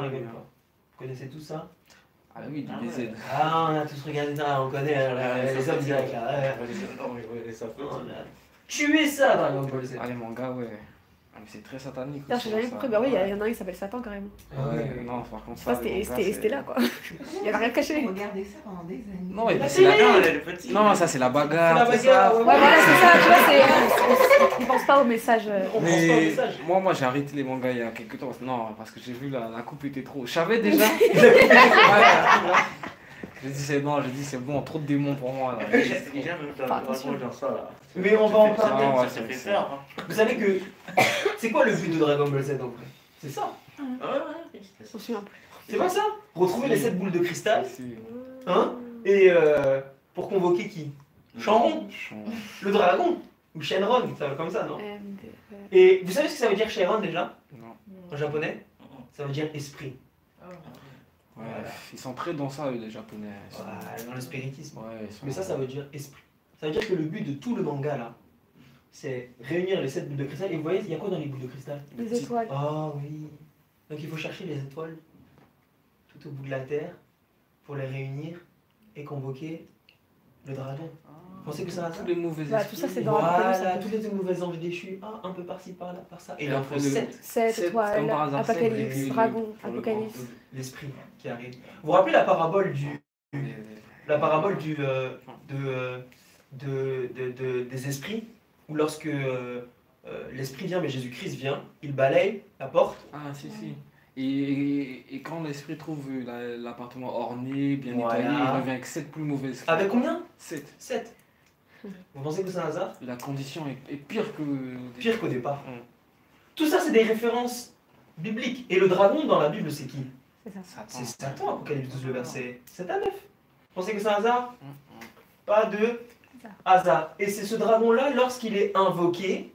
On connaît pas. Vous connaissez tout ça? Ah oui, du DZ. Ah, on a tous regardé ça, on connaît les hommes directs là. On a tué ça Dragon Ball Z. Ah, les mangas, ouais. Ah, mais c'est très satanique. Putain, j'ai jamais compris. Bah oui, il y en a un qui s'appelle Satan carrément. Ouais, non, par contre, Ça, c'était là quoi. Il y avait rien caché. Regardez ça pendant des années. Non, et puis La c'est la... télé. Non, ça c'est la bagarre. C'est la bagarre, Ouais, voilà, c'est ça, tu vois, ils pensent pas au message. On pense pas au Mais message. moi j'ai arrêté les mangas il y a quelques temps. Non, parce que j'ai vu la coupe était trop. Je savais déjà. J'ai dit c'est bon, trop de démons pour moi. Là. Mais on va en parler. Ah, ouais, Ça fait peur. Vous savez que. C'est quoi le but de Dragon Ball Z en vrai? C'est ça. Je m'en souviens plus. C'est pas ça? Retrouver les 7 boules de cristal, Si. hein? Et pour convoquer qui? Shenron, le dragon. Ou Shenron, ça va comme ça, non? Et vous savez ce que ça veut dire Shenron déjà? Non. En japonais? Ça veut dire esprit. Ouais, ils sont très dans ça, eux, les japonais. Ils sont- Voilà, dans le spiritisme. Ouais, ils sont... Mais ça veut dire esprit. Ça veut dire que le but de tout le manga là, c'est réunir les 7 boules de cristal. Et vous voyez, il y a quoi dans les boules de cristal? Les étoiles. Ah oui. Donc il faut chercher les étoiles tout au bout de la terre pour les réunir et convoquer le dragon. Vous pensez que ça va ça? Tous les mauvais Bah, esprits. tout ça, c'est dans la Voilà, Apocalypse, tous les mauvais anges déchus. Ah, un peu par-ci, par-là, par ça. Et Et il en après faut le- 7. 7 comme étoiles, par hasard, c'est Apocalypse, le- Dragon, pour le Apocalypse. L'esprit qui arrive. Vous vous rappelez la parabole des esprits, où lorsque l'esprit vient, mais Jésus-Christ vient, il balaye la porte. Ah, si, si. Et quand l'esprit trouve l'appartement orné, bien Voilà. nettoyé, il revient avec 7 plus mauvais esprits. Avec combien? 7. 7. Vous pensez que c'est un hasard? La condition est pire que... Pire qu'au départ. Mm. Tout ça, c'est des références bibliques. Et le dragon dans la Bible, c'est qui? C'est ça. C'est Satan, Apocalypse 12, le verset 7 à 9. Vous pensez que c'est un hasard? Mm, Pas de hasard. Et c'est ce dragon-là, lorsqu'il est invoqué,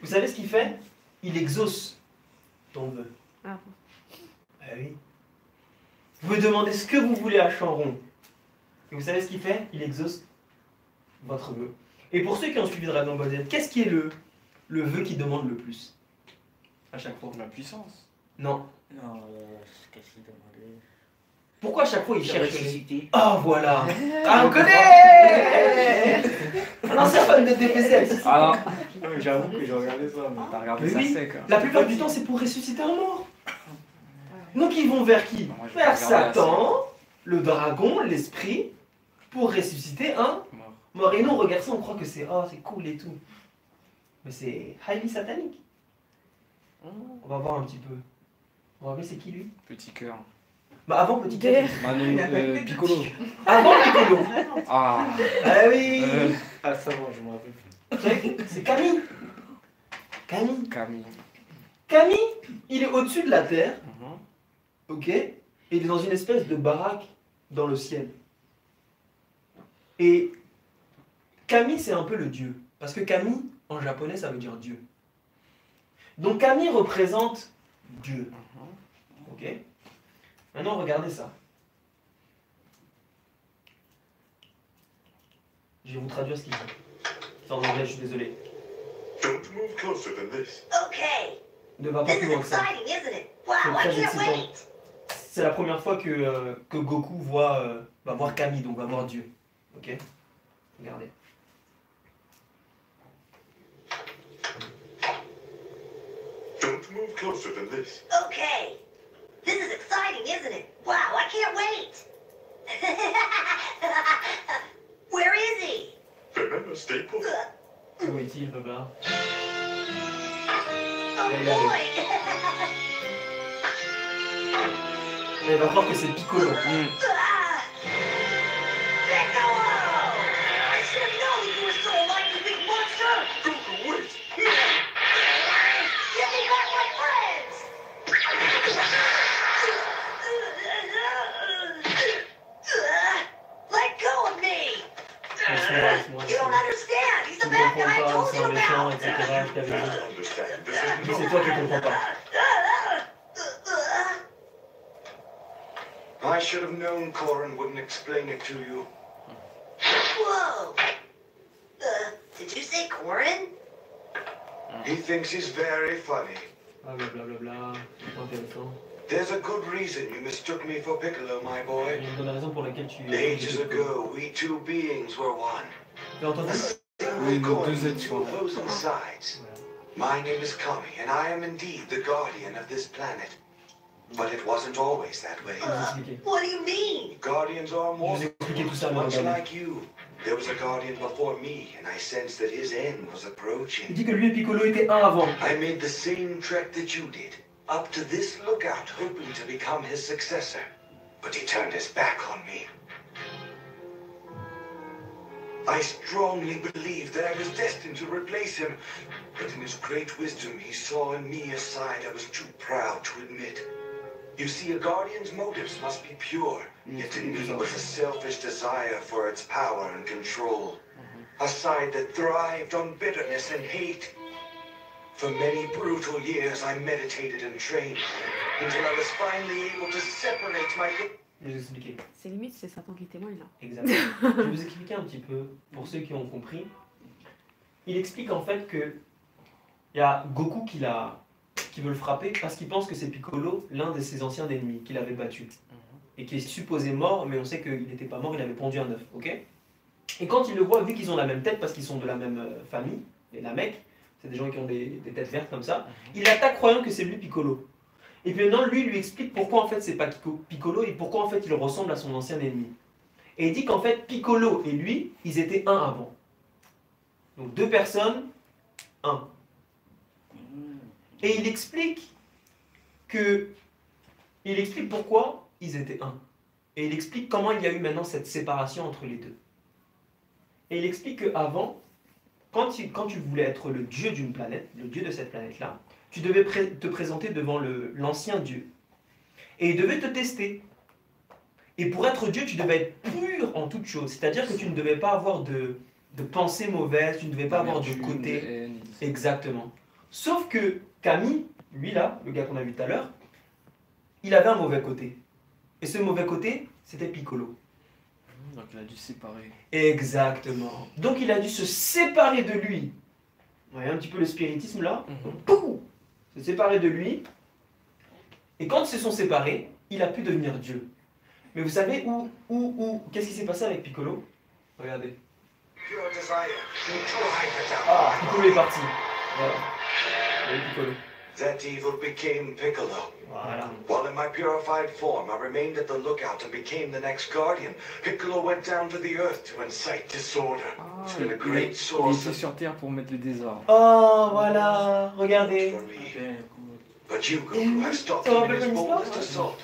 vous savez ce qu'il fait? Il exauce ton vœu. Ah. Ah oui. Vous pouvez demander ce que vous voulez à Shenron. Et vous savez ce qu'il fait? Il exauce votre vœu. Et pour ceux qui ont suivi Dragon Ball Z, qu'est-ce qui est le vœu qui demande le plus? À chaque fois. La puissance. Non. Non, qu'est-ce qu'il demandait? Pourquoi à chaque fois il La cherche? ressuscité. Ah voilà. Ah on connaît. Un ancien fan de DPC. Alors, Non, mais j'avoue que j'ai regardé ça. Mais... t'as regardé Mais ça oui. sec. Hein. La plupart du temps c'est pour ressusciter un mort. Donc ils vont vers qui? Moi, je vais Vers regarder Satan, le dragon, l'esprit, pour ressusciter un Mort. mort. Et nous on regarde ça, on croit que c'est c'est cool et tout. Mais c'est highly satanique. On va voir un petit peu. On va voir c'est qui lui? Petit cœur. Bah avant Petit Der. Cœur. Manu, Piccolo. Avant Piccolo. Ah. Ah oui. Ah, ça va, je me rappelle plus. C'est Camille. Camille. Camille, il est au-dessus de la terre, Mhm. ok? Et il est dans une espèce de baraque dans le ciel. Et Camille, c'est un peu le dieu. Parce que Camille, en japonais, ça veut dire Dieu. Donc Camille représente Dieu. Ok? Maintenant, regardez ça. Je vais vous traduire ce qu'il dit. C'est en anglais, je suis désolé. Don't move closer than this. Okay, Ne va pas this plus is loin que ça. exciting, isn't it? Wow, C'est I très can't excitant. wait. C'est la première fois que Goku va voir Camille, donc va voir Dieu. Ok? Regardez. Don't move closer than this. Okay, this is exciting, isn't it? Wow, I can't wait. Where is he? Remember, stay put. Où est-il, Baba? Oh Hey, boy. Elle va croire que c'est Piccolo. Ah! Piccolo! I should have known you were so alike, you big monster! Goku, wait! Give me back my friends! Let go of me! Laisse-moi. You don't understand! He's Tu the ne bad comprends guy I pas, told c'est you un méchant, about! etc. Je t'avais dit. I understand. This is Mais c'est toi qui comprends pas. I should have known Corin wouldn't explain it to you. Whoa! Did you say Corin? He thinks he's very funny. Ah, blablabla. C'est pas intéressant. There's a good reason you mistook me for Piccolo, my Il boy. y a une bonne raison pour laquelle tu... Ages ago, we two beings were one. T'as entendu? Single nos coin, deux êtres two opposing sides. My name is Kami, and I am indeed the guardian of this planet. But it wasn't always that way. Je vais vous expliquer. What do you mean? Guardians are Je more vais vous expliquer tout ça, mais much regardez. like you. There was a guardian before me, and I sensed that his end was Il approaching. dit que lui et Piccolo étaient un avant. I made the same trek that you did, up to this lookout, hoping to become his successor. But he turned his back on me. I strongly believed that I was destined to replace him, but in his great wisdom, he saw in me a side I was too proud to admit. You see, a guardian's motives must be pure, yet in me was a selfish desire for its power and control. A side that thrived on bitterness and hate. For many brutal years, I meditated and trained until I was finally able to separate my... Je vais vous expliquer. C'est limite, c'est Satan qui témoigne là. Exactement. Je vais vous expliquer un petit peu, pour ceux qui ont compris. Il explique en fait que il y a Goku qui veut le frapper parce qu'il pense que c'est Piccolo, l'un de ses anciens ennemis, qu'il avait battu. Et qui est supposé mort, mais on sait qu'il n'était pas mort, il avait pondu un œuf, ok? Et quand il le voit, vu qu'ils ont la même tête, parce qu'ils sont de la même famille, les Namek, c'est des gens qui ont des têtes vertes comme ça, il l'attaque croyant que c'est lui Piccolo. Et puis maintenant, lui explique pourquoi en fait c'est pas Piccolo et pourquoi en fait il ressemble à son ancien ennemi. Et il dit qu'en fait Piccolo et lui, ils étaient un avant. Donc deux personnes, un. Et il explique pourquoi ils étaient un. Et il explique comment il y a eu maintenant cette séparation entre les deux. Et il explique qu'avant, quand tu voulais être le dieu d'une planète, le dieu de cette planète-là, tu devais te présenter devant l'ancien dieu. Et il devait te tester. Et pour être dieu, tu devais être pur en toute chose. C'est-à-dire que tu ne devais pas avoir de pensée mauvaise, tu ne devais pas avoir de côté. Exactement. Sauf que Kami, lui là, le gars qu'on a vu tout à l'heure, il avait un mauvais côté. Et ce mauvais côté, c'était Piccolo. Donc il a dû se séparer. Exactement. Donc il a dû se séparer de lui. Vous voyez un petit peu le spiritisme là. Mhm. Pouf, se séparer de lui. Et quand ils se sont séparés, il a pu devenir Dieu. Mais vous savez qu'est-ce qui s'est passé avec Piccolo? Regardez. Pure desire. Drive it out. Ah, Piccolo est parti. Voilà. Vous voyez Piccolo. That evil became Piccolo. Voilà. While in my purified form, I remained at the lookout and became the next guardian. Piccolo went down to the earth to incite disorder. It's been a great Il source était of sur Terre pour mettre le désordre. Oh, voilà. Regardez. for me. But you, Goku, have stopped Ça him va in pas his une histoire? boldest assault.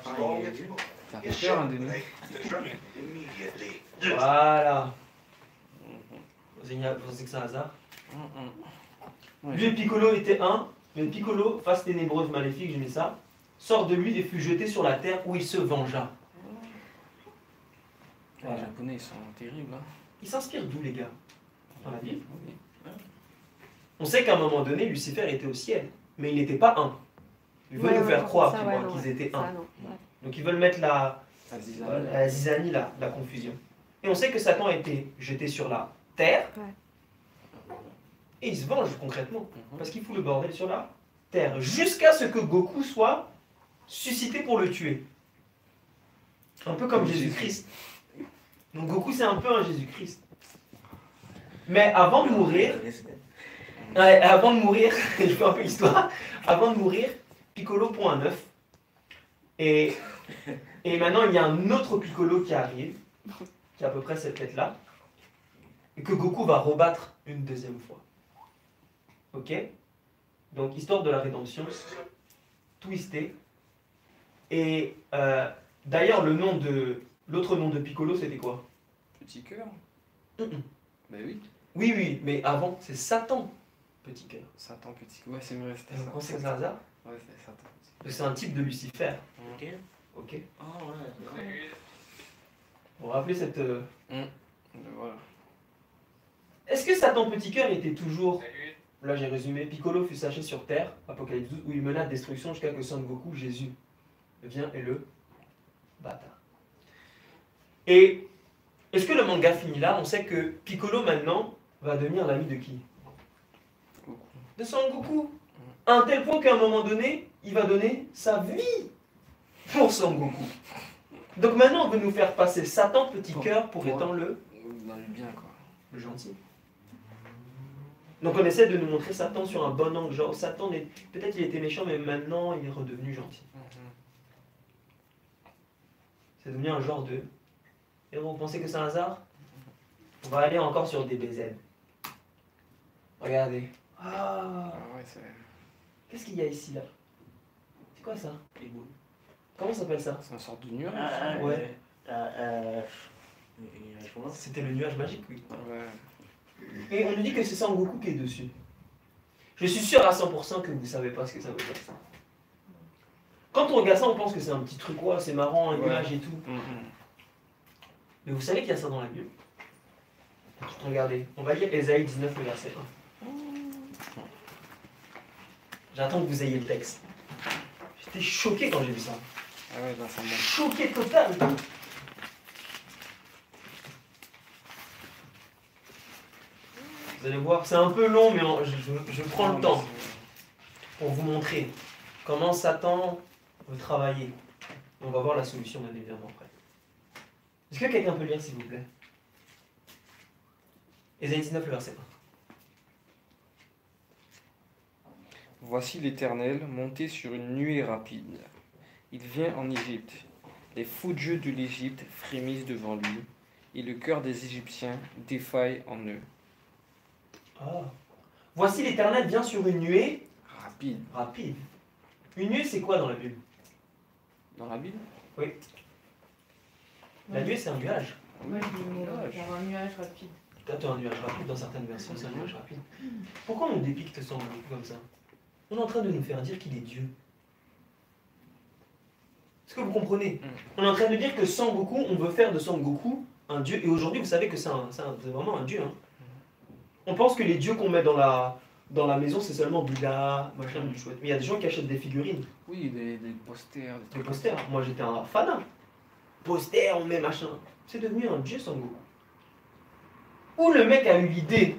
Strong as you. Ça fait Yes, peur, hein, sir. Denis. They struck immediately. Voilà. Vous pensez que c'est un hasard? Ouais. Lui et Piccolo étaient un, mais Piccolo, face ténébreuse maléfique, j'ai mis ça, sort de lui et fut jeté sur la terre où il se vengea. Les Japonais, ils sont terribles. Hein. Il s'inspire d'où, les gars? Dans la Bible. Oui. On sait qu'à un moment donné, Lucifer était au ciel, mais il n'était pas un. Ils veulent Ouais, nous faire ouais, croire ça, qu'ils ouais, voient non, qu'ils étaient ça, un. non, ouais. Donc ils veulent mettre la Aziza. zizanie, la confusion. Et on sait que Satan a été jeté sur la terre, Ouais. et il se venge concrètement, parce qu'il fout le bordel sur la terre, jusqu'à ce que Goku soit suscité pour le tuer. Un peu comme Jésus-Christ. Donc Goku c'est un peu un Jésus-Christ. Mais avant de mourir, je fais un peu l'histoire, avant de mourir, Piccolo pond un œuf. Et maintenant il y a un autre Piccolo qui arrive, qui a à peu près cette tête-là, et que Goku va rebattre une deuxième fois. Ok? Donc histoire de la rédemption, Twisté. Et d'ailleurs l'autre nom de Piccolo c'était quoi? Petit cœur. Mhm. Ben oui. Oui, mais avant c'est Satan, petit cœur. Satan, petit cœur. Ouais, c'est vrai, c'était Vous ça. pensez que c'est un hasard? Ouais, c'était Satan. C'est un type de Lucifer. Ok. Ok. Ah ouais. Vous vous rappelez cette... Voilà. Est-ce que Satan petit cœur était toujours... Là j'ai résumé, Piccolo fut saché sur terre, Apocalypse 12, où il mena destruction jusqu'à que Son Goku, Jésus, vient et le bâtard. Et est-ce que le manga finit là? On sait que Piccolo maintenant va devenir l'ami de qui? Goku. De Son Goku. À un tel point qu'à un moment donné, il va donner sa vie pour Son Goku. Donc maintenant, on veut nous faire passer Satan petit cœur pour étant le Dans le bien, quoi. gentil. Donc on essaie de nous montrer Satan sur un bon angle. Genre, Satan, peut-être il était méchant, mais maintenant il est redevenu gentil. C'est devenu un genre de... Et vous pensez que c'est un hasard? On va aller encore sur des BZ. Regardez. Ah, Ah ouais, c'est... qu'est-ce qu'il y a ici, là? C'est quoi ça? Les boules. Comment ça s'appelle ça? C'est une sorte de nuage. Ouais. Je pense. C'était le nuage magique, oui. Ouais. Et on nous dit que c'est Sangoku qui est dessus. Je suis sûr à 100% que vous savez pas ce que ça veut dire ça. Quand on regarde ça, on pense que c'est un petit truc, ouais, c'est marrant, un Ouais. nuage et tout. Mais vous savez qu'il y a ça dans la Bible? Regardez, on va lire Ésaïe 19, le verset 1. J'attends que vous ayez le texte. J'étais choqué quand j'ai vu ça. Ah ouais, là, ça monte. Choqué total. Vous allez voir, c'est un peu long, mais je prends le temps pour vous montrer comment Satan veut travailler. On va voir la solution bien évidemment après. Est-ce que quelqu'un peut lire s'il vous plaît? Ésaïe 19, le verset 1. Voici l'Éternel monté sur une nuée rapide. Il vient en Égypte. Les faux dieux de l'Égypte frémissent devant lui, et le cœur des Égyptiens défaille en eux. Ah. Voici l'Éternel vient sur une nuée Rapide. rapide. Une nuée, c'est quoi dans la Bible? Dans la Bible? La nuée, c'est un nuage. Ouais, nuage. avoir un nuage rapide. Toi, tu as un nuage rapide dans certaines versions, c'est un nuage rapide. Pourquoi on dépicte Son Goku comme ça? On est en train de nous faire dire qu'il est Dieu. Est-ce que vous comprenez? On est en train de dire que Son Goku, on veut faire de Son Goku un Dieu. Et aujourd'hui, vous savez que c'est vraiment un Dieu. Hein. On pense que les dieux qu'on met dans la maison, c'est seulement Bouddha, machin, du chouette. Mais il y a des gens qui achètent des figurines, Oui, des posters, des des trucs. posters. Moi, j'étais un fanat. Poster, on met machin. C'est devenu un Dieu, Son Goku. Où le mec a eu l'idée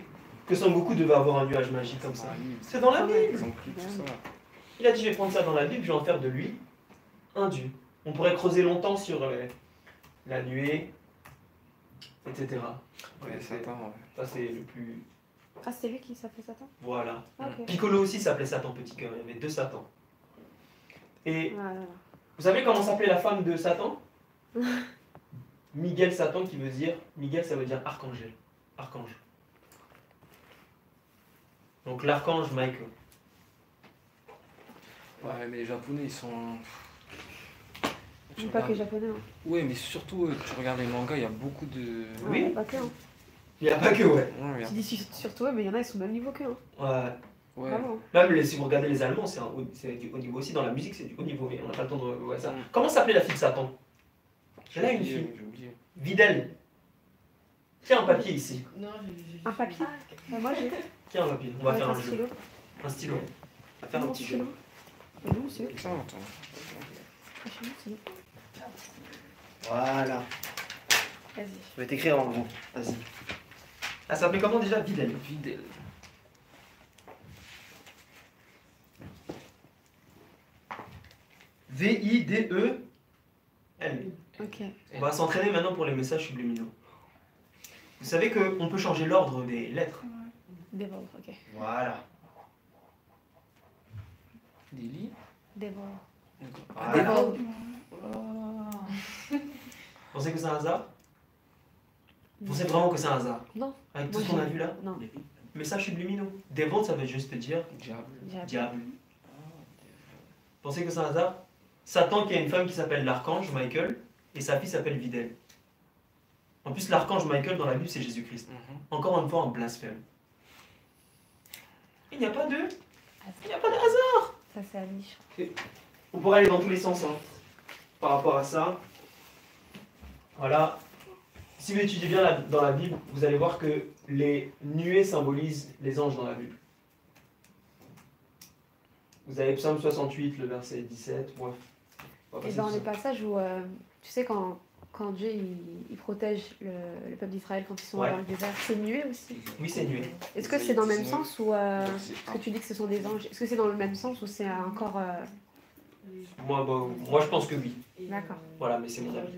que Son Goku devait avoir un nuage magique comme ça? C'est dans la Bible. Ils ont pris tout ça. Il a dit, je vais prendre ça dans la Bible, je vais en faire de lui un Dieu. On pourrait creuser longtemps sur la nuée, etc. Ouais, Satan, ouais. Ça, c'est le plus... Ah, c'est lui qui s'appelait Satan? Voilà. Ah, ok. Piccolo aussi s'appelait Satan Petit Cœur, il y avait deux Satans. Et Voilà. vous savez comment s'appelait la femme de Satan? Miguel Satan, qui veut dire... Miguel, ça veut dire archange. Archange. Donc l'archange Michael. Ouais, mais les Japonais, ils sont... Pas que japonais. Hein. Ouais, mais surtout, tu regardes les mangas, il y a beaucoup de... Oui. Ouais, pas que. Hein. Il n'y a pas que, ouais. Ouais, il y a- Tu dis surtout, ouais, mais il y en a, ils sont au même niveau qu'eux. Hein. Ouais. ouais. Vraiment. Même si vous regardez les Allemands, c'est du haut niveau aussi. Dans la musique, c'est du haut niveau, mais on n'a pas le temps de voir ça. Mm. Comment s'appelait la fille de Satan? J'ai Elle a une oublié, fille. j'ai oublié. Videl. Tiens un papier ici. Non, Un papier. Moi, j'ai. Tiens un papier. On va Avec faire un un jeu. stylo. Un stylo. On va faire un Non, petit jeu. stylo. Non, stylo. Attends, attends. Ah, chez nous, stylo. Voilà. Vas-y. Je vais t'écrire en gros. Vas-y. Ah, ça s'appelait comment déjà? Videl. Videl. V-I-D-E-L. Ok. On va s'entraîner maintenant pour les messages subliminaux. Vous savez qu'on peut changer l'ordre des lettres. Dévore, ok. Voilà. Lily. Dévore. Voilà. Dévore. Vous pensez que c'est un hasard? Vous pensez vraiment que c'est un hasard? Non. Avec tout Moi, ce qu'on a j'ai- vu là? Non. Messages subliminaux. Devil, ça veut juste dire Diable. diable. Vous pensez que c'est un hasard? Satan qui a une femme qui s'appelle l'archange Michael et sa fille s'appelle Videl. En plus, l'archange Michael dans la Bible, c'est Jésus-Christ. Encore une fois, un blasphème. Il n'y a pas de... Il n'y a pas de hasard. Ça, c'est à niche. On pourrait aller dans tous les sens hein, par rapport à ça. Voilà. Si vous étudiez bien dans la Bible, vous allez voir que les nuées symbolisent les anges dans la Bible. Vous avez Psaume 68, le verset 17. Bref. On va Et passer dans tout les ça. passages où, tu sais, quand Dieu il protège le peuple d'Israël quand ils sont Ouais. dans le désert, c'est nuée aussi. Oui, c'est nuée. Est-ce que c'est dans le même Ouais. sens ou est-ce que tu dis que ce sont des anges? Est-ce que c'est dans le même sens ou c'est encore Moi, je pense que oui. D'accord. Voilà, mais c'est mon avis.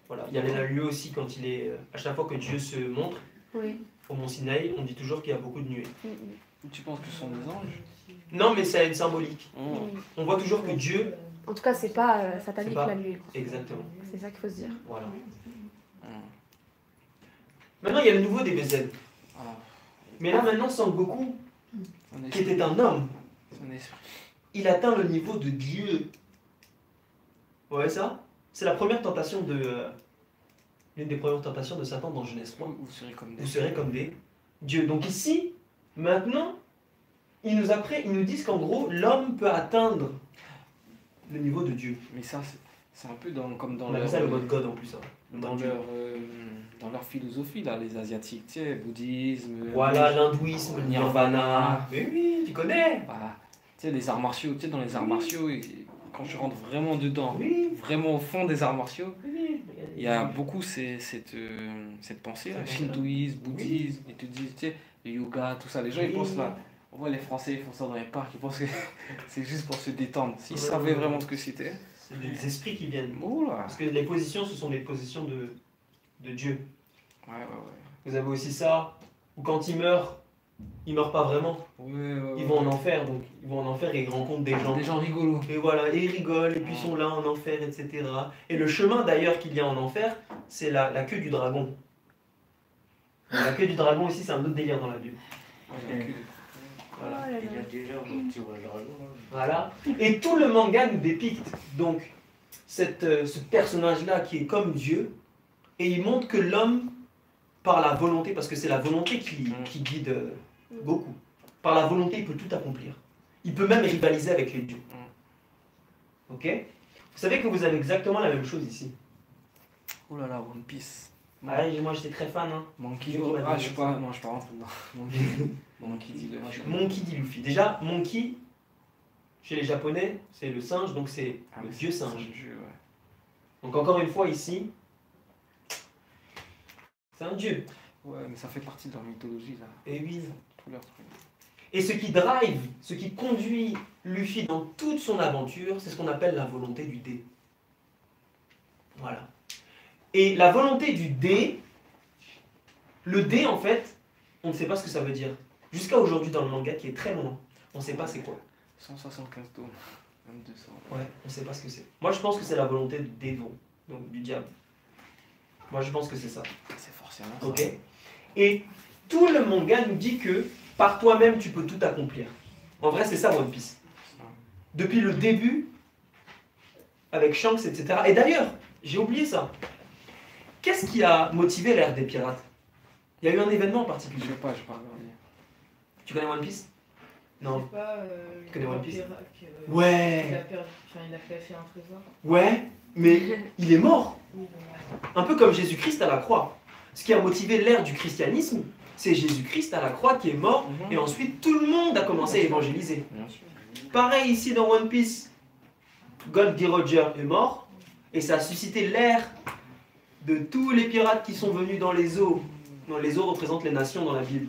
Voilà. Il y avait lieu aussi quand il est. À chaque fois que Dieu se montre Oui. au mont Sinaï, on dit toujours qu'il y a beaucoup de nuées. Tu penses que ce sont des anges? Non, mais ça a une symbolique. Oh. On voit toujours que Dieu. En tout cas, c'est pas satanique C'est pas- la nuit. Exactement. C'est ça qu'il faut se dire. Voilà. Oh. Maintenant, il y a le nouveau DBZ. Ah. Mais là, maintenant, Sangoku, Son qui esprit. était un homme, Son esprit. il atteint le niveau de Dieu. Vous voyez ça? C'est la première tentation de. L'une des premières tentations de Satan dans Genèse 3. Vous serez comme des. Vous serez comme des dieux. Donc ici, maintenant, ils nous disent qu'en gros, l'homme peut atteindre le niveau de Dieu. Mais ça, c'est un peu comme dans On appelle leur. ça le mode God en plus. Hein. Le Dans mode Dieu. dans leur philosophie, là, les Asiatiques, tu sais, bouddhisme. Voilà, l'hindouisme, le Nirvana. nirvana. Mais oui, tu connais. Bah, tu sais, les arts martiaux, tu sais, dans les arts martiaux, quand tu rentres vraiment dedans, Oui, vraiment au fond des arts martiaux, oui. il y a beaucoup cette pensée, là, hindouisme, bouddhisme, ils te disent, tu sais, le yoga, tout ça. Les gens, ils Oui. pensent là, on voit les Français, ils font ça dans les parcs, ils pensent que c'est juste pour se détendre. S'ils Ouais. savaient vraiment ce que c'était, C'est des esprits qui viennent. oh là. Parce que les positions, ce sont les positions de Dieu. Ouais, ouais, ouais. Vous avez aussi ça, où quand ils meurent pas vraiment. Ils vont en enfer, donc ils vont en enfer et ils rencontrent des gens. Des gens rigolos. Et voilà, et ils rigolent, et puis ils sont là en enfer, etc. Et le chemin d'ailleurs qu'il y a en enfer, c'est la queue du dragon. La queue du dragon aussi, c'est un autre délire dans la Bible. Voilà. Oh là Il y a là. déjà un petit dragon. Voilà. Et tout le manga nous dépicte donc ce personnage-là qui est comme Dieu, et il montre que l'homme, par la volonté, parce que c'est la volonté qui guide Goku, par la volonté, il peut tout accomplir. Il peut même rivaliser avec les dieux. Ok? Vous savez que vous avez exactement la même chose ici. Oh là là, One Piece. Ah, moi j'étais très fan. Hein. Monkey. Dieu qui m'a Ah, donné je suis pas. Non, je suis pas rentré dedans. Monkey dit le. Monkey dit Luffy. Déjà, Monkey, chez les Japonais, c'est le singe, donc c'est Ah, le mais dieu c'est singe. un dieu, ouais. Donc encore une fois ici, c'est un dieu. Ouais, mais ça fait partie de leur mythologie, là. Et oui. Tout leur truc. Et ce qui drive, ce qui conduit Luffy dans toute son aventure, c'est ce qu'on appelle la volonté du dé. Voilà. Et la volonté du dé, le dé en fait, on ne sait pas ce que ça veut dire. Jusqu'à aujourd'hui dans le manga qui est très long, on ne sait pas c'est quoi. 175 tomes. Même 200. Ouais, on ne sait pas ce que c'est. Moi je pense que c'est la volonté du démon, donc du diable. Moi je pense que c'est ça. C'est forcément ça. Ok. Et tout le manga nous dit que par toi-même tu peux tout accomplir. En vrai c'est ça One Piece. Depuis le début, avec Shanks, etc. Et d'ailleurs, j'ai oublié ça. Qu'est-ce qui a motivé l'ère des pirates? Il y a eu un événement en Je particulier. sais pas, je vais pas regarder. Tu connais One Piece? Non. C'est pas Tu connais One Piece? Il Ouais, a perdu, enfin, il a caché un trésor. ouais, mais il est mort. Oui, Un peu comme Jésus-Christ à la croix. Ce qui a motivé l'ère du christianisme, c'est Jésus-Christ à la croix qui est mort, et ensuite tout le monde a commencé à évangéliser. Bien sûr. Pareil ici dans One Piece, Gold D. Roger est mort, et ça a suscité l'ère de tous les pirates qui sont venus dans les eaux. Non, les eaux représentent les nations dans la Bible,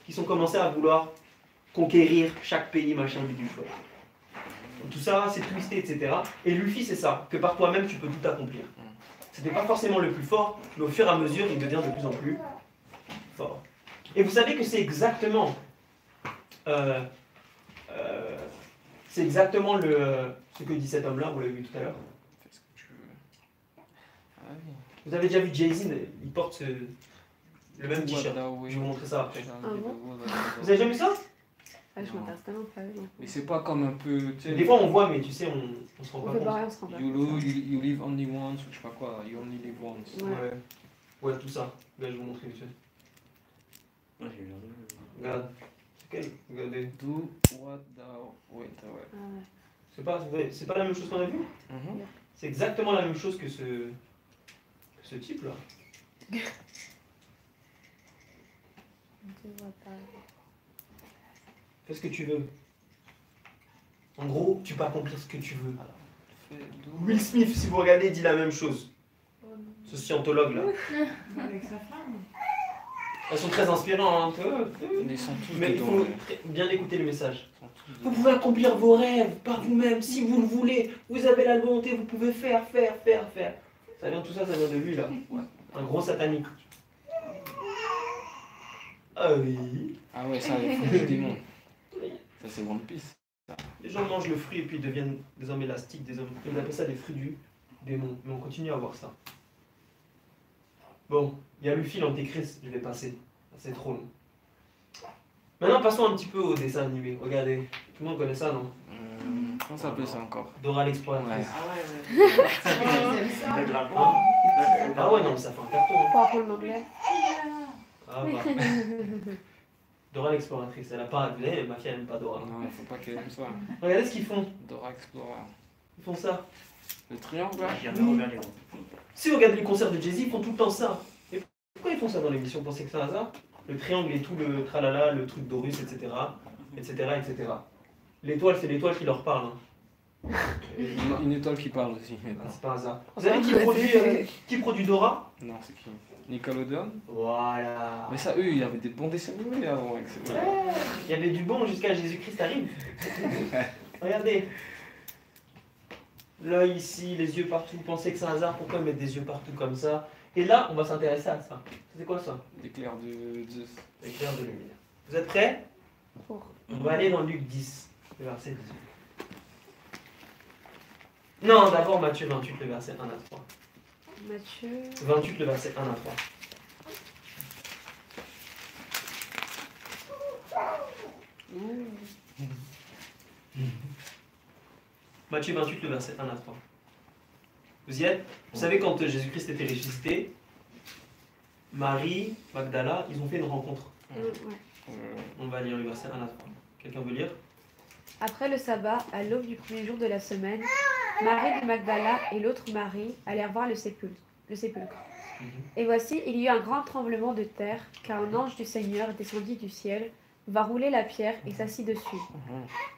qui sont commencés à vouloir conquérir chaque pays, machin, bidule. Donc, tout ça, c'est twisté, etc. Et Luffy, c'est ça, que par toi-même, tu peux tout accomplir. C'était pas forcément le plus fort, mais au fur et à mesure, il devient de plus en plus fort. Et vous savez que c'est exactement... c'est exactement ce que dit cet homme-là, vous l'avez vu tout à l'heure. Fais ce que tu veux. Ah oui. Vous avez déjà vu Jay-Z, il porte le même t-shirt. Wadawi. Je vais vous montrer ça après. Ah bon Vous avez jamais vu ça? Ah, je m'intéresse tellement pas. Non. Mais c'est pas comme un peu. Tu sais, Des fois on voit, mais tu sais, on se rend On pas fait compte. pareil, on se rend pas compte. you live only once, ou je sais pas quoi, you only live once. Ouais. Ouais, tout ça. Là, je vais vous montrer vite fait. Ouais, j'ai regardé. Regarde. C'est quel? Regardez. Do what thou wait, ouais. Ah ouais. C'est pas la même chose qu'on a vu? C'est exactement la même chose que ce type-là. Tu vois pas. Fais ce que tu veux. En gros, tu peux accomplir ce que tu veux. Fais do- Will Smith, si vous regardez, dit la même chose. Ce scientologue-là. Avec sa femme. Elles sont très inspirantes. Hein. Ils sont tous Mais il dedans, faut ouais. bien écouter le message. Ils sont Vous pouvez accomplir vos rêves par vous-même, si vous le voulez. Vous avez la volonté, vous pouvez faire. Ça vient tout ça, ça vient de lui là. Ouais. Un gros satanique. Ah oui. Ah ouais, ça, les fruits du démon. Ça, c'est One Piece. Les gens mangent le fruit et puis ils deviennent des hommes élastiques, des hommes. Ils appellent ça des fruits du démon. Mais on continue à voir ça. Bon, il y a Luffy l'Antéchrist, je vais passer. C'est trop long. Maintenant, passons un petit peu au dessin animé. Regardez, tout le monde connaît ça, non? Comment ça s'appelle ça encore? Dora l'exploratrice. Ah ouais, J'aime ça. Le dragon. Ah ouais, non, mais ça fait un carton. Hein. Pour apprendre l'anglais. Ah bah. Dora l'exploratrice, elle a pas. Vous savez, ma fille elle aime pas Dora. Non, il faut pas qu'elle aime ça. Regardez ce qu'ils font. Dora Explorer. Ils font ça. Le triangle là? J'ai jamais regardé. Si vous regardez les concerts de Jay-Z, ils font tout le temps ça. Et pourquoi ils font ça dans l'émission? Vous pensez que c'est un hasard? Le triangle et tout le tralala, le truc d'Horus, etc. etc. L'étoile, c'est l'étoile qui leur parle. Hein. Une étoile qui parle aussi. Ah, c'est pas un hasard. Vous savez qui produit Dora? Non, c'est qui? Nickelodeon? Voilà. Mais ça, eux, il y avait des bons dessins animés avant. Avec ça. Il y avait du bon jusqu'à Jésus-Christ arrive. Regardez. L'œil ici, les yeux partout. Vous pensez que c'est un hasard? Pourquoi ils mettent des yeux partout comme ça? Et là, on va s'intéresser à ça. C'est quoi ça? L'éclair de Zeus. L'éclair de lumière. Vous êtes prêts? Pour. On va aller dans Luc 10, le verset 18. Non, d'abord Matthieu 28, le verset 1 à 3. Matthieu. 28, le verset 1 à 3. Matthieu 28, le verset 1 à 3. Vous y êtes? Vous savez, quand Jésus-Christ était ressuscité, Marie, Magdala, ils ont fait une rencontre. Ouais. On va lire le verset 1 à 3. Quelqu'un veut lire? Après le sabbat, à l'aube du premier jour de la semaine, Marie de Magdala et l'autre Marie allèrent voir le sépulcre. Et voici, il y eut un grand tremblement de terre, car un ange du Seigneur descendit du ciel, va rouler la pierre et s'assit dessus.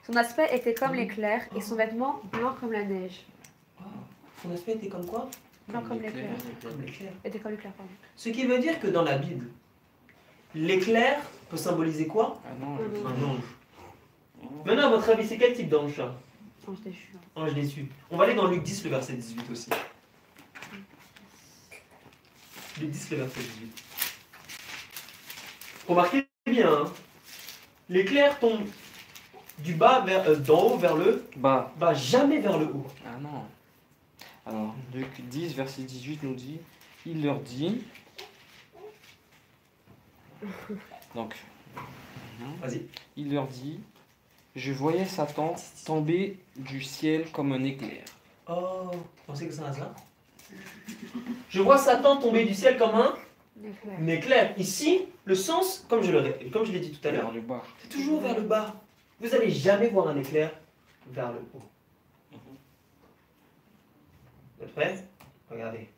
Son aspect était comme l'éclair et son vêtement blanc comme la neige. Son aspect était comme quoi? Blanc comme l'éclair. Comme l'éclair. Était comme l'éclair, pardon. Ce qui veut dire que dans la Bible, l'éclair peut symboliser quoi? Ah non, Un ange. Maintenant, à votre avis, c'est quel type d'ange ça? Ange déchu. Ange déçu. On va aller dans Luc 10, le verset 18 aussi. Luc 10, le verset 18. Remarquez bien, hein. L'éclair tombe du bas vers d'en haut vers le Bah. bas, jamais vers le haut. Ah non. Alors, Luc 10, verset 18 nous dit, il leur dit... Donc, Vas-y. il leur dit, je voyais Satan tomber du ciel comme un éclair. Oh, vous pensez que c'est un hasard? Je vois Satan tomber du ciel comme un L'éclair. éclair. Ici, le sens, comme je l'ai dit tout à l'heure, Vers le bas. c'est toujours vers le bas. Vous n'allez jamais voir un éclair vers le haut. Vous êtes prêts? Regardez.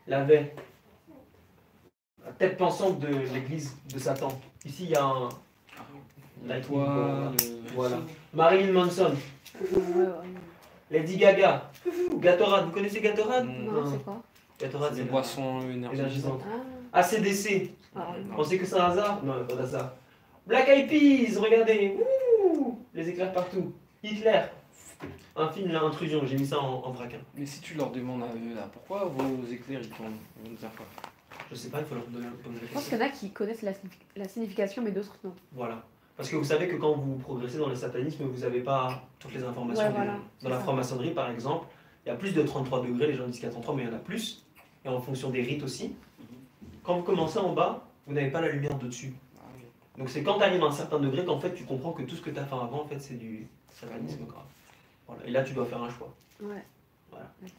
La tête pensante de l'église de Satan. Ici, il y a un lightning bolt. Voilà. Marilyn Manson, Lady Gaga, Gatorade. Vous connaissez Gatorade? Non, c'est quoi? Gatorade, Des c'est boissons énergisantes. énergisante. Ah, ACDC. ah, Vous pensez que c'est un hasard? Non, pas d'hasard. Black Eyed Peas, regardez. Ouh, les éclairs partout. Hitler. Un film, l'intrusion. J'ai mis ça en vrac. Hein. Mais si tu leur demandes à eux là, pourquoi vos éclairs ils tombent? Ils vont te dire quoi? Je sais pas, il faut leur donner un peu de je pense qu'il y en a qui connaissent la signification, mais d'autres non. Voilà. Parce que vous savez que quand vous progressez dans le satanisme, vous n'avez pas toutes les informations. Ouais, voilà, Dans la c'est ça. franc-maçonnerie, par exemple, il y a plus de 33 degrés. Les gens disent qu'il y a 33, mais il y en a plus. Et en fonction des rites aussi. Quand vous commencez en bas, vous n'avez pas la lumière de dessus. Ah oui. Donc c'est quand tu arrives à un certain degré qu'en fait tu comprends que tout ce que tu as fait avant, en fait, c'est du satanisme grave. Voilà. Et là, tu dois faire un choix. Ouais. Voilà. Ok.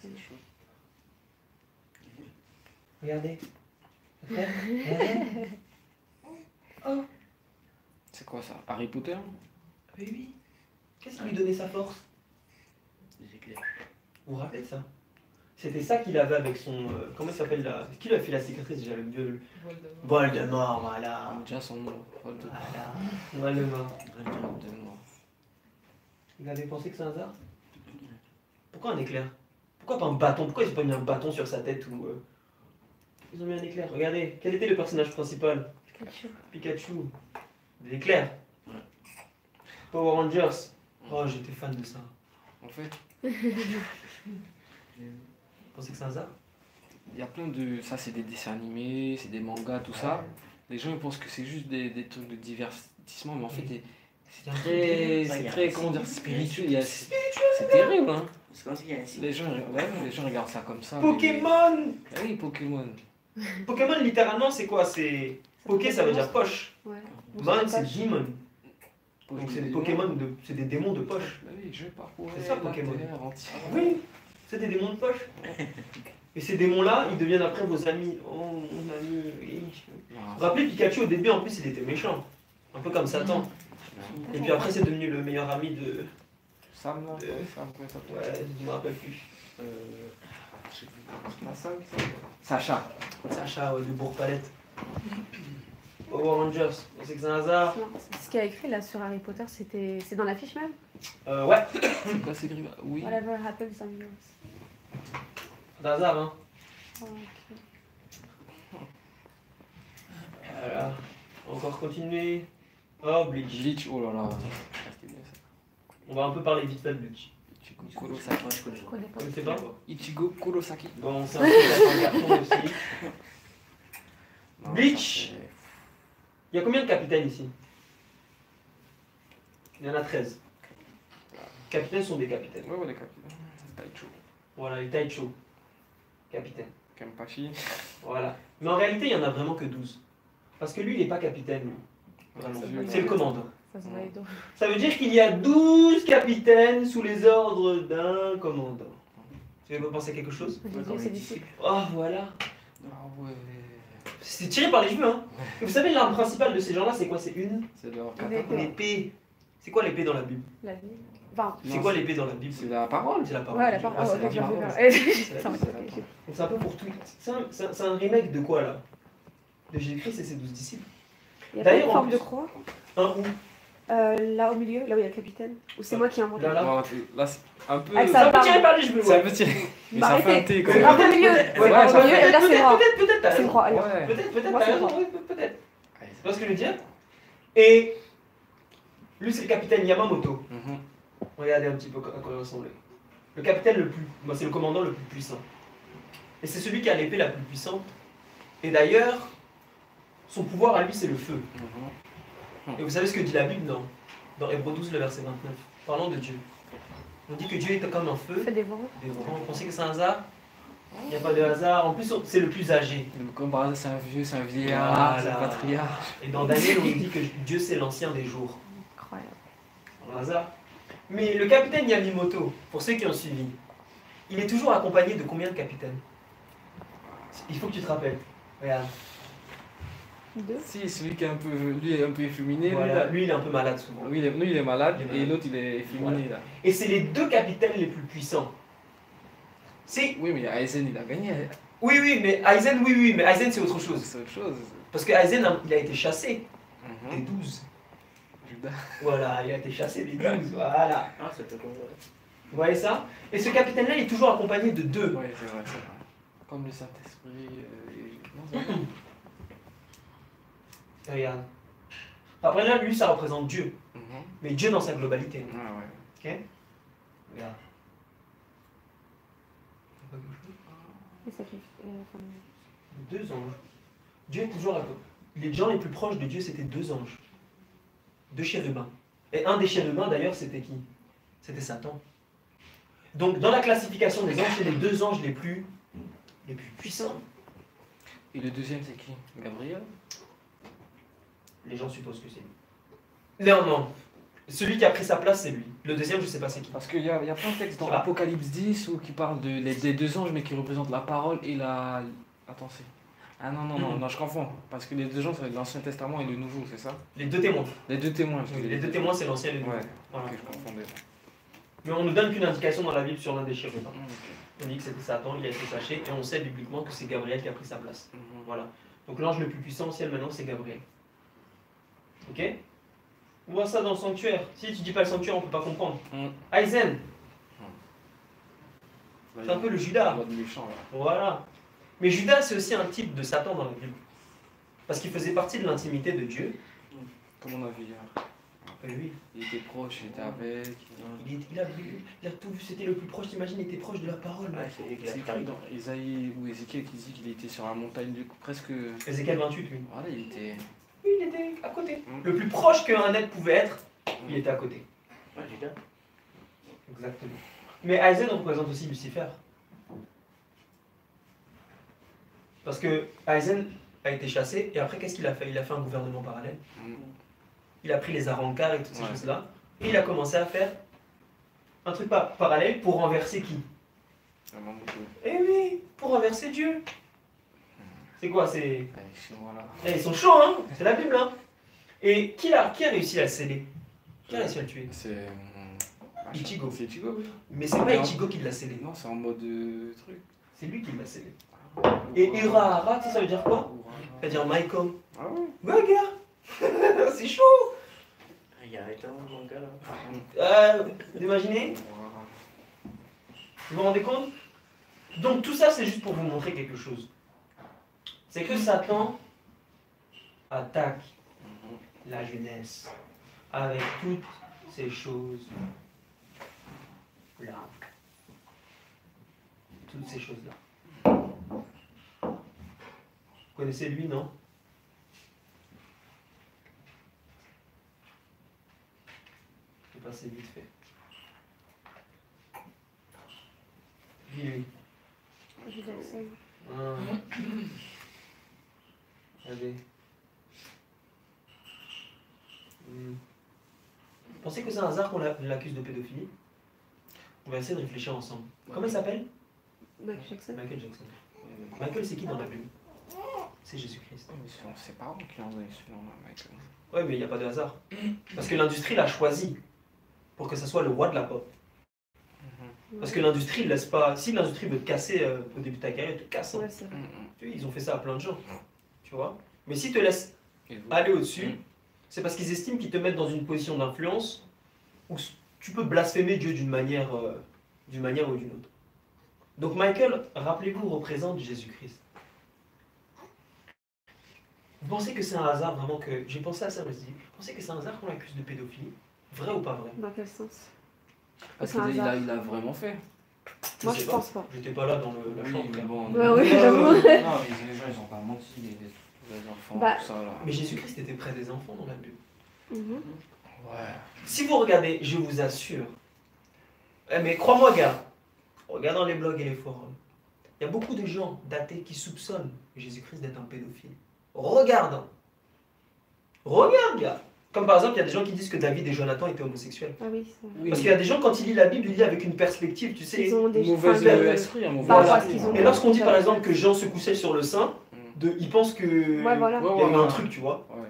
Regardez. Oh, C'est quoi ça? Harry Potter? mais oui. Qu'est-ce qui lui donnait sa force? Des éclairs. Vous vous rappelez de ça? C'était ça qu'il avait avec son... comment il s'appelle là? Qui lui a fait la cicatrice? J'avais mieux... Voldemort. Voldemort, voilà. Ah, déjà son nom. Voldemort. Voilà. Voldemort. Voldemort. Vous avez pensé que c'est un hasard? Pourquoi un éclair? Pourquoi pas un bâton? Pourquoi ils n'ont pas mis un bâton sur sa tête ou... Ils ont mis un éclair. Regardez, quel était le personnage principal? Pikachu. Pikachu. Des éclairs. Ouais. Power Rangers. Oh, j'étais fan de ça. En fait, Vous pensez que c'est un hasard? il y a plein de. Ça, c'est des dessins animés, c'est des mangas, tout ça. Les gens ils pensent que c'est juste des trucs de divertissement, mais en fait, c'est très. C'est très, comment dire, spirituel. C'est terrible, hein. C'est comme s'il y a un signe. Les gens regardent ça comme ça. Pokémon. Ah oui, Pokémon. Pokémon, littéralement, c'est quoi? C'est. Poké, ça veut dire poche. Ouais. Mon, c'est Poche. Demon. Donc c'est des Pokémon, c'est des démons de poche. Bah oui, je parcourais C'est ça, la Pokémon. terre entière. Oui, c'est des démons de poche. Et ces démons-là, ils deviennent après vos amis. Oh, mon ami, oui. Vous Ah, vous rappelez, Pikachu, au début, en plus, il était méchant. Un peu comme Satan. Et puis après, c'est devenu le meilleur ami de... Sam, là, Euh, Sam, comment ça s'appelle Ouais, je me rappelle plus. Je sais plus. La Sam, Sacha. Sacha, ouais, de Bourg-Palette. Power Rangers, on sait que c'est un hasard. Non, ce qu'il y a écrit là sur Harry Potter, c'est dans l'affiche même. Ouais, C'est quoi, c'est écrit là? Oui. Whatever happens on yours. c'est un hasard, hein. Oh, ok. Voilà. Encore continuer. Oh, Bleach. Bleach, oh là là. Ah, c'était bien ça. On va un peu parler vite fait de Bleach. Ichigo Kurosaki. Moi, je connais. Je connais pas. Vous connaissez pas? Ichigo Kurosaki. Bon, c'est un peu la carton aussi. Non, Bleach. ça, Il y a combien de capitaines ici? Il y en a 13. Capitaines sont des capitaines. c'est- Ouais, ouais, les capitaines. Taicho. Voilà, les Taicho. Capitaine. Kenpachi. Voilà. Mais en réalité, il n'y en a vraiment que 12. Parce que lui, il n'est pas capitaine, lui. Vraiment. Ouais, c'est C'est le commandant. Ça se voit donc. Ça veut dire qu'il y a 12 capitaines sous les ordres d'un commandant. Tu veux penser à quelque chose? J'ai dit, c'est disciple. Oh, voilà. Ah ouais. C'est tiré par les cheveux, hein. Et vous savez, l'arme principale de ces gens-là, c'est quoi? C'est une C'est leur Une épée. épée. C'est quoi l'épée dans la Bible? La vie. Enfin, C'est Non, quoi l'épée dans la Bible? C'est la parole. C'est la parole. ouais, la parole. Ah, c'est ok, la j'ai parole. compris. C'est la Ça va, Bible. ok, Donc c'est un peu pour tout. C'est un remake de quoi, là? De Jésus-Christ et ses 12 disciples. Il y a pas D'ailleurs, une en forme plus- de croix Un ou là au milieu, là où il y a le capitaine. Ou c'est moi qui ai inventé? Là, là. Non, là, c'est un peu. Avec Ça sa peut barbe. tirer par les cheveux, C'est un ouais. peu tiré. Mais Bah, ça fait un arrêtez. thé quand C'est même. un peu au milieu. Ouais, C'est un peu au milieu, et là c'est moi. Peut-être, t'as C'est raison. croix. alors. Ouais. Peut-être, Moi, t'as c'est raison, croix. ouais, peut-être. Tu vois ce que je veux dire? Et lui, c'est le capitaine Yamamoto. Mhm. Regardez un petit peu à quoi il ressemblait. Le capitaine le plus. Moi, c'est le commandant le plus puissant. Et c'est celui qui a l'épée la plus puissante. Et d'ailleurs, son pouvoir à lui, c'est le feu. Mhm. Et vous savez ce que dit la Bible dans Hébreux 12, le verset 29, parlant de Dieu. On dit que Dieu est comme un feu. Fais des vents. Dévorant. Vous pensez que c'est un hasard? Il n'y a pas de hasard. En plus, c'est le plus âgé. Donc, comme par hasard, c'est un vieux, c'est un vieillard, c'est un Voilà. patriarche. Et dans Daniel, on nous dit que Dieu, c'est l'ancien des jours. Incroyable. Un hasard. Mais le capitaine Yamamoto, pour ceux qui ont suivi, il est toujours accompagné de combien de capitaines? Il faut que tu te rappelles. Regarde. 2. Si, celui qui est un peu, lui est un peu efféminé. Voilà. Lui, Lui, il est un peu malade souvent. là. Lui, il est malade Il est et malade. l'autre, il est efféminé là. Et c'est les deux capitaines les plus puissants. C'est... Oui, mais Aizen, il a gagné. Oui, oui, mais Aizen, oui, mais Aizen, c'est autre chose. C'est autre chose. Parce que Aizen, il a été chassé des Mhm. 12. Judas. Voilà, il a été chassé des 12. Voilà. Ah, c'était comme ça. Vous voyez ça? Et ce capitaine-là, il est toujours accompagné de deux. Ouais, c'est vrai, c'est vrai. Comme le Saint-Esprit. Non, c'est vrai. Regarde. Après là, lui, ça représente Dieu. Mhm. Mais Dieu dans sa globalité. Ah ouais. Ok? Regarde. T'as pas quelque chose? Et ça fait. Deux anges. Dieu est toujours à... Les gens les plus proches de Dieu, c'était deux anges. Deux chérubins. Et un des chérubins, d'ailleurs, c'était qui? C'était Satan. Donc, dans la classification des anges, c'est les deux anges les plus puissants. Et le deuxième, c'est qui? Gabriel? Les gens supposent que c'est lui. Non, non. Celui qui a pris sa place, c'est lui. Le deuxième, je sais pas c'est qui. Parce qu'il y a plein de textes dans Voilà. Apocalypse 10 où qui parlent des deux anges, mais qui représentent la parole et la. Attends, c'est. Ah non, non, non, non, je confonds. Parce que les deux anges, c'est l'Ancien Testament et le Nouveau, c'est ça? Les deux témoins. Les deux témoins. Oui, les deux témoins, c'est l'ancien et le nouveau. Ouais, Voilà. ok, je confondais. Mais on nous donne qu'une indication dans la Bible sur l'un des chérubins. Ok. On dit que c'était Satan, il a été caché, et on sait bibliquement que c'est Gabriel qui a pris sa place. Mhm. Voilà. Donc l'ange le plus puissant au ciel maintenant, c'est Gabriel. Ok? On voit ça dans le sanctuaire. Si tu dis pas le sanctuaire, on peut pas comprendre. Mm. Aizen, Là, c'est un peu le Judas. il y a du méchant, là. Voilà. Mais Judas, c'est aussi un type de Satan dans la Bible. Parce qu'il faisait partie de l'intimité de Dieu. Comme on a vu hier. Et oui. Il était proche, il était avec. Il a tout vu, c'était le plus proche, t'imagines, il était proche de la parole. Ouais, c'est lui qui l'a C'est carré. qui dans Isaïe ou Ézéchiel qui dit qu'il était sur la montagne du coup, presque. Ézéchiel 28, lui. Voilà, il était. Oui, il était à côté. Mm. Le plus proche qu'un être pouvait être, il était à côté. Ouais, j'ai bien. Exactement. Mais Aizen représente aussi Lucifer. Parce que Aizen a été chassé, et après, qu'est-ce qu'il a fait? Il a fait un gouvernement parallèle. Mm. Il a pris les Arankars et toutes ces Ouais. choses-là. Et il a commencé à faire un truc parallèle pour renverser qui? Vraiment beaucoup. Eh oui, pour renverser Dieu. C'est quoi? C'est... Allez, Chinois là. Eh, ils sont chauds, hein? C'est la Bible, hein? Et qui a réussi à le sceller? Qui a réussi à le tuer? C'est. Ichigo. C'est Ichigo, oui. Mais c'est pas Ichigo qui l'a scellé. Non, c'est en mode truc. C'est lui qui l'a scellé. Et Urahara, tu sais, ça veut dire quoi? Ça veut dire Michael. Ah ouais. Ouais, gars. C'est chaud. Il arrête mon gars là. Vous imaginez? Vous vous rendez compte? Donc tout ça, c'est juste pour vous montrer quelque chose. C'est que Satan attaque la jeunesse avec toutes ces choses là. Toutes ces choses-là. Vous connaissez lui, non? Je vais passer vite fait. Lui. Jackson. Ah. Regardez. Pensez que c'est un hasard qu'on l'accuse de pédophilie? On va essayer de réfléchir ensemble. Comment il s'appelle? Michael Jackson. Michael Jackson. Michael, c'est qui dans la Bible? C'est Jésus-Christ. C'est ses parents qui l'ont donné ce nom-là, Michael. Ouais, mais il n'y a pas de hasard. Parce que l'industrie l'a choisi pour que ça soit le roi de la pop. Parce que l'industrie ne laisse pas. Si l'industrie veut te casser au début de ta carrière, elle te casse. Hein. Ouais, c'est vrai. Tu vois, ils ont fait ça à plein de gens. Tu vois? Mais s'ils te laissent Et vous aller au-dessus, c'est parce qu'ils estiment qu'ils te mettent dans une position d'influence où tu peux blasphémer Dieu d'une manière ou d'une autre. Donc Michael, rappelez-vous, représente Jésus-Christ. Vous pensez que c'est un hasard vraiment que... J'ai pensé à ça, je me suis dit, vous pensez que c'est un hasard qu'on l'accuse de pédophilie? Vrai ou pas vrai? Dans quel sens? Parce C'est un qu'il hasard. il a vraiment fait. Moi, sais je pas. pense pas. J'étais pas là dans la chambre. mais bon. Ouais, oui, j'avoue. Non, mais les gens, ils ont pas menti, les enfants, Bah. tout ça là. Mais Jésus-Christ était près des enfants dans la Bible. Mhm. Ouais. Si vous regardez, je vous assure, mais crois-moi gars, regarde dans les blogs et les forums, il y a beaucoup de gens d'athées qui soupçonnent Jésus-Christ d'être un pédophile. Regarde, regarde gars. Comme par exemple, il y a des gens qui disent que David et Jonathan étaient homosexuels. Ah oui, ça. Oui, Parce qu'il y a des gens, quand ils lisent la Bible, ils lisent avec une perspective, tu sais. Ils ont des mauvaise enfin, de- esprit, un mauvais par rapport à esprit. ce qu'ils ont Et lorsqu'on dit par exemple que Jean se couchait sur le sein, ils pensent que Ouais, voilà. il y a eu un truc, tu vois. Ouais.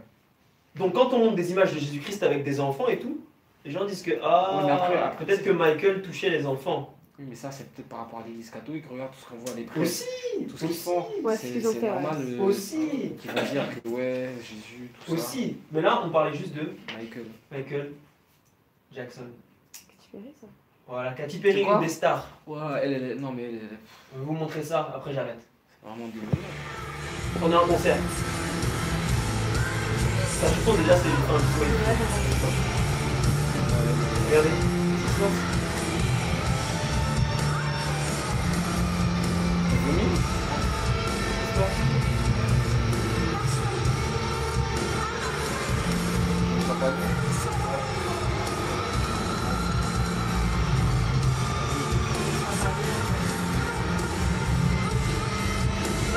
Donc quand on montre des images de Jésus-Christ avec des enfants et tout, les gens disent que ah, Oui, mais après, peut-être que Michael touchait les enfants. Oui, mais ça, c'est peut-être par rapport à l'église catholique. Regarde tout ce qu'on voit, les prêtres, Aussi, tout ce qu'ils aussi, font. Ouais, ce qu'ils ont C'est fait, normal. aussi, Qui vont dire que ouais, Jésus, tout ça. aussi. Mais là, on parlait juste de Michael. Michael Jackson. Katy Perry, ça. Voilà, Katy Perry, C'est quoi une des stars. Ouais, non, mais elle est Je vais vous montrer ça, après j'arrête. vraiment dégueulasse. On est en concert. Ça, je pense déjà, c'est un souhait. Ouais, j'en ai. Regardez.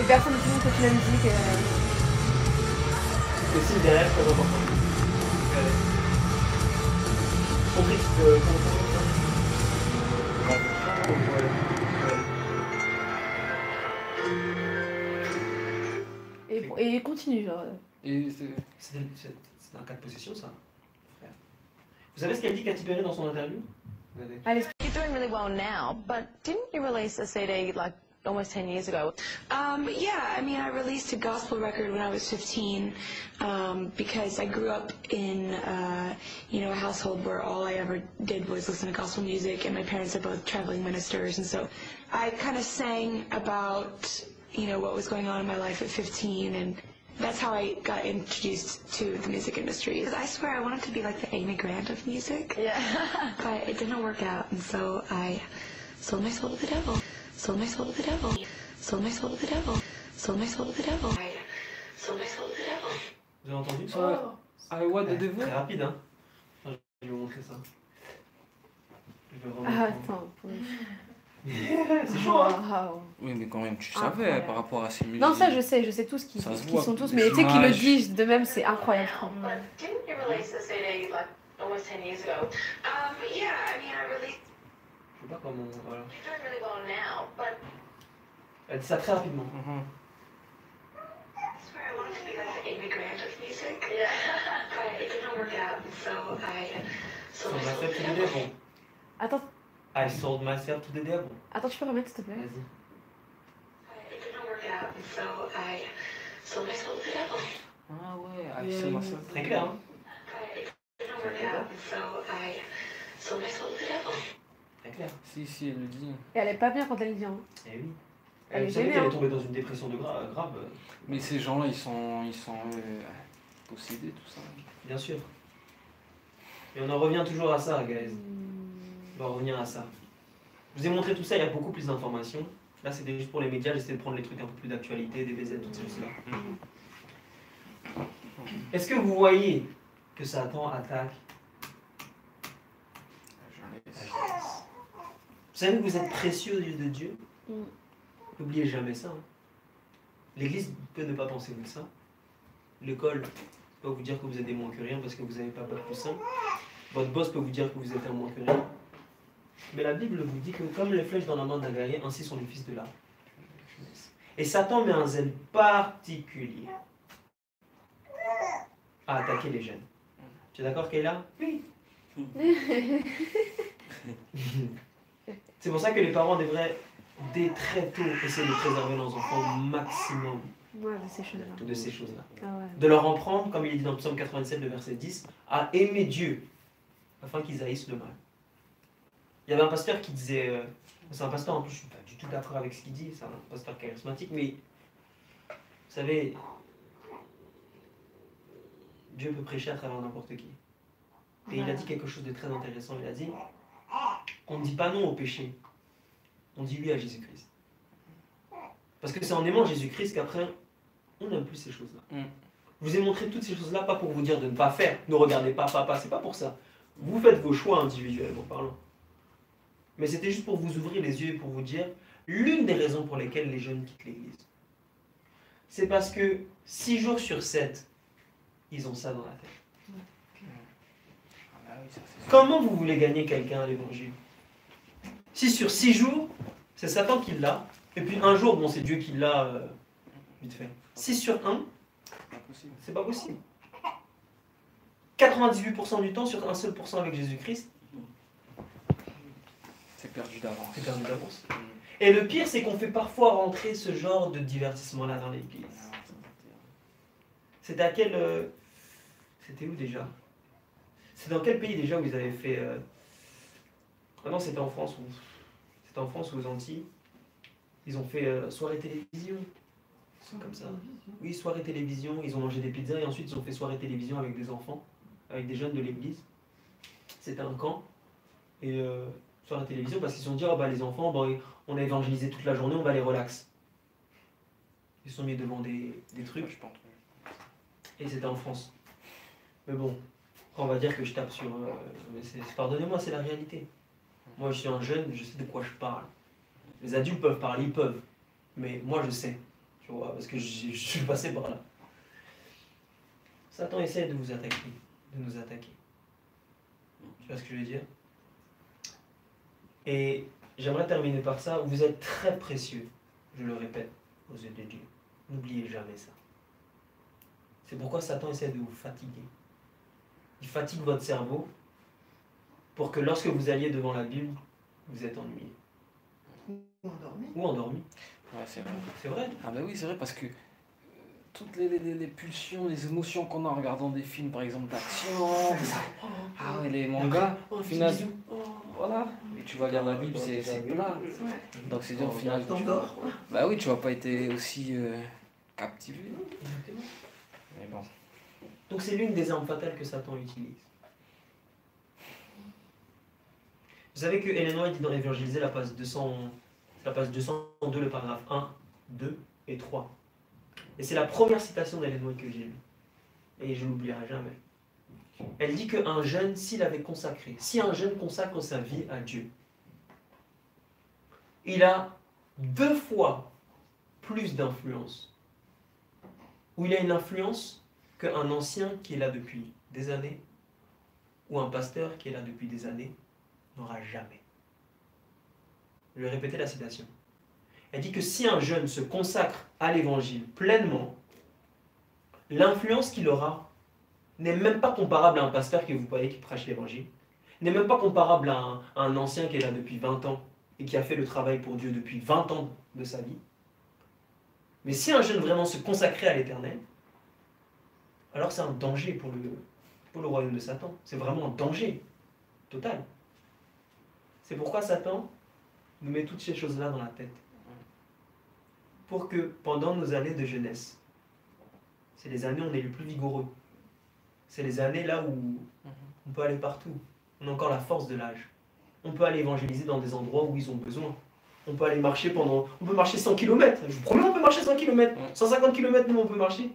Et personne ne peut que la musique. Le signe derrière, très important. Regardez. Compris Et il continue, genre. Et C'est un cas de possession, ça. Frère. Vous savez ce qu'elle dit, Katy Perry, dans son interview? Regardez. Allez, You're doing really well now, but didn't you release a CD like almost 10 years ago? Yeah, I mean, I released a gospel record when I was 15 because I grew up in, a household where all I ever did was listen to gospel music, and my parents are both traveling ministers, and so I kind of sang about, what was going on in my life at 15, and That's how I got introduced to the music industry. 'Cause I swear I wanted to be like the Amy Grant of music. Yeah. But it didn't work out, and so I sold my soul to the devil. Sold my soul to the devil. Sold my soul to the devil. Sold my soul to the devil. I sold my soul to the devil. Vous avez entendu? I what the devil? Très rapide, hein? Attends, je vais vous montrer ça. Je vais remettre Ah, en- attends. C'est chaud, hein? Waouh. Oui, mais quand même, tu Incroyable. savais par rapport à ces musiques. Non, ça je sais tous qui, Ça se qui voit. sont tous, Les mais tu sais qu'ils le images. disent de même, c'est incroyable. But didn't you release this CD like almost 10 years ago? Yeah, I mean, I released Je sais pas comment. Voilà. it doing really well now, but Elle dit ça très rapidement. Mhm. I swear I wanted to be like the Amy Grant of music. Yeah. But it didn't work out, and so I sold Sold my soul to myself the to the devil. devil. Attends, I sold myself to the devil. attends, tu peux remettre s'il te plaît? Vas-y. It didn't work out, and so I sold my soul to the devil. Ah ouais, I saw myself. Très clair, hein? It didn't work out, and so I sold my soul to the devil. Très clair. Si, elle le dit. Et elle est pas bien quand elle le dit. Hein. Eh oui. Elle est Vous savez gênée, qu'elle hein. est tombée dans une dépression de grave. Mais ces gens-là, ils sont possédés, tout ça. Bien sûr. Et on en revient toujours à ça, guys. On va revenir à ça. Je vous ai montré tout ça, il y a beaucoup plus d'informations. Là, c'était juste pour les médias, j'essaie de prendre les trucs un peu plus d'actualité, des BZ, toutes ces choses-là. Est-ce que vous voyez que Satan attaque la jeunesse? Vous savez que vous êtes précieux aux yeux de Dieu? N'oubliez jamais ça. hein. L'église peut ne pas penser comme ça. L'école peut vous dire que vous êtes des moins que rien parce que vous n'avez pas Bac plus 5. Votre boss peut vous dire que vous êtes un moins que rien. Mais la Bible vous dit que comme les flèches dans la main d'un guerrier, ainsi sont les fils de la jeunesse. Et Satan met un zèle particulier à attaquer les jeunes. Tu es d'accord, Kayla? Oui. C'est pour ça que les parents devraient, dès très tôt, essayer de préserver leurs enfants au maximum Ouais, de ces choses-là. de ces choses-là. Ah ouais. De leur en prendre, comme il est dit dans le psaume 87, le verset 10, à aimer Dieu, afin qu'ils haïssent le mal. Il y avait un pasteur qui disait, c'est un pasteur en plus, je ne suis pas du tout d'accord avec ce qu'il dit, c'est un pasteur charismatique, mais vous savez, Dieu peut prêcher à travers n'importe qui. Et il a dit quelque chose de très intéressant, il a dit, on ne dit pas non au péché, on dit oui à Jésus-Christ. Parce que c'est en aimant Jésus-Christ qu'après, on n'aime plus ces choses-là. Je vous ai montré toutes ces choses-là, pas pour vous dire de ne pas faire, ne regardez pas papa, c'est pas pour ça. Vous faites vos choix individuellement parlant. Mais c'était juste pour vous ouvrir les yeux et pour vous dire l'une des raisons pour lesquelles les jeunes quittent l'église. C'est parce que 6 jours sur 7, ils ont ça dans la tête. Comment vous voulez gagner quelqu'un à l'évangile? Si sur 6 jours, c'est Satan qui l'a, et puis un jour, bon, c'est Dieu qui l'a vite fait. 6 sur 1, c'est pas possible. 98% du temps sur un seul pourcent avec Jésus-Christ, C'est perdu d'avance. c'est perdu d'avance. Et le pire, c'est qu'on fait parfois rentrer ce genre de divertissement-là dans l'église. C'était à quel... C'était où déjà? C'est dans quel pays déjà où ils avaient fait... Ah non, c'était en France. C'était en France ou aux Antilles. Ils ont fait soirée télévision. C'est comme ça. Oui, soirée télévision. Ils ont mangé des pizzas et ensuite ils ont fait soirée télévision avec des enfants, avec des jeunes de l'église. C'était un camp. Et soirée télévision parce qu'ils se sont dit, oh, bah, les enfants, bah, on a évangélisé toute la journée, on va les relax. Ils se sont mis devant des trucs. Je pense. Et c'était en France. Mais bon, on va dire que je tape sur... mais pardonnez-moi, c'est la réalité. Moi, je suis un jeune, je sais de quoi je parle. Les adultes peuvent parler, ils peuvent. Mais moi, je sais. Tu vois, parce que je suis passé par là. Satan essaie de vous attaquer, de nous attaquer. Tu vois ce que je veux dire? Et j'aimerais terminer par ça. Vous êtes très précieux, je le répète, aux yeux de Dieu. N'oubliez jamais ça. C'est pourquoi Satan essaie de vous fatiguer. Il fatigue votre cerveau pour que lorsque vous alliez devant la Bible, vous êtes ennuyé. Ou endormi. Ou endormi. Ouais, c'est vrai. C'est vrai. Ah bah oui, c'est vrai parce que toutes les pulsions, les émotions qu'on a en regardant des films, par exemple d'action, ah ouais, les mangas, au final, voilà. Et tu vas lire la Bible, c'est plat. Donc c'est dire au final, T'endors. bah oui, tu vas pas être aussi captiver. Exactement. Mais bon. Donc c'est l'une des armes fatales que Satan utilise. Vous savez que Ellen White dit dans Évangéliser, la page 202, le paragraphe 1, 2 et 3. Et c'est la première citation d'Ellen White que j'ai lue. Et je ne l'oublierai jamais. Elle dit qu'un jeune, s'il avait consacré, si un jeune consacre sa vie à Dieu, il a 2 fois plus d'influence. Ou il a une influence qu'un ancien qui est là depuis des années, ou un pasteur qui est là depuis des années, n'aura jamais. Je vais répéter la citation. Elle dit que si un jeune se consacre à l'évangile pleinement, l'influence qu'il aura n'est même pas comparable à un pasteur que vous voyez qui prêche l'évangile, n'est même pas comparable à un ancien qui est là depuis 20 ans et qui a fait le travail pour Dieu depuis 20 ans de sa vie. Mais si un jeune vraiment se consacrait à l'éternel, alors c'est un danger pour le royaume de Satan. C'est vraiment un danger total. C'est pourquoi Satan nous met toutes ces choses-là dans la tête. Pour que pendant nos années de jeunesse, c'est les années où on est le plus vigoureux. C'est les années là où on peut aller partout. On a encore la force de l'âge. On peut aller évangéliser dans des endroits où ils ont besoin. On peut aller marcher on peut marcher 100 km. Je vous promets, on peut marcher 100 km. 150 km, nous, on peut marcher.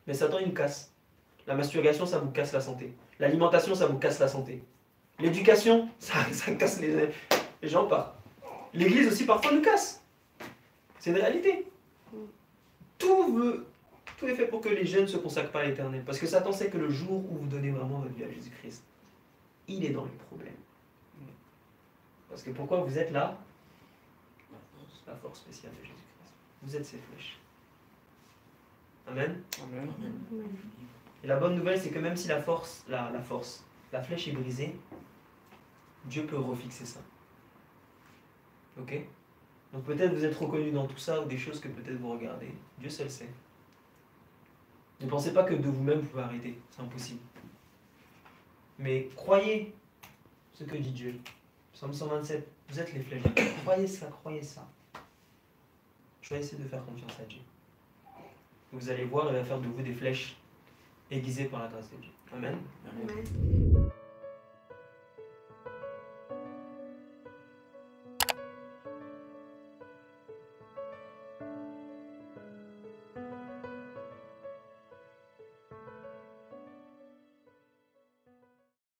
Mais Satan, il nous casse. La masturbation, ça vous casse la santé. L'alimentation, ça vous casse la santé. L'éducation, ça casse les gens partent. L'église aussi, parfois, nous casse. C'est une réalité. Tout est fait pour que les jeunes ne se consacrent pas à l'éternel. Parce que Satan sait que le jour où vous donnez vraiment votre vie à Jésus-Christ, il est dans les problèmes. Parce que pourquoi vous êtes là? La force spéciale de Jésus-Christ. Vous êtes ses flèches. Amen. Amen. Et la bonne nouvelle, c'est que même si la flèche est brisée, Dieu peut refixer ça. Ok? Donc peut-être vous êtes reconnu dans tout ça ou des choses que peut-être vous regardez. Dieu seul sait. Ne pensez pas que de vous-même vous pouvez arrêter. C'est impossible. Mais croyez ce que dit Dieu. Psaume 127. Vous êtes les flèches. Croyez ça, croyez ça. Choisissez de faire confiance à Dieu. Vous allez voir, il va faire de vous des flèches aiguisées par la grâce de Dieu. Amen. Amen.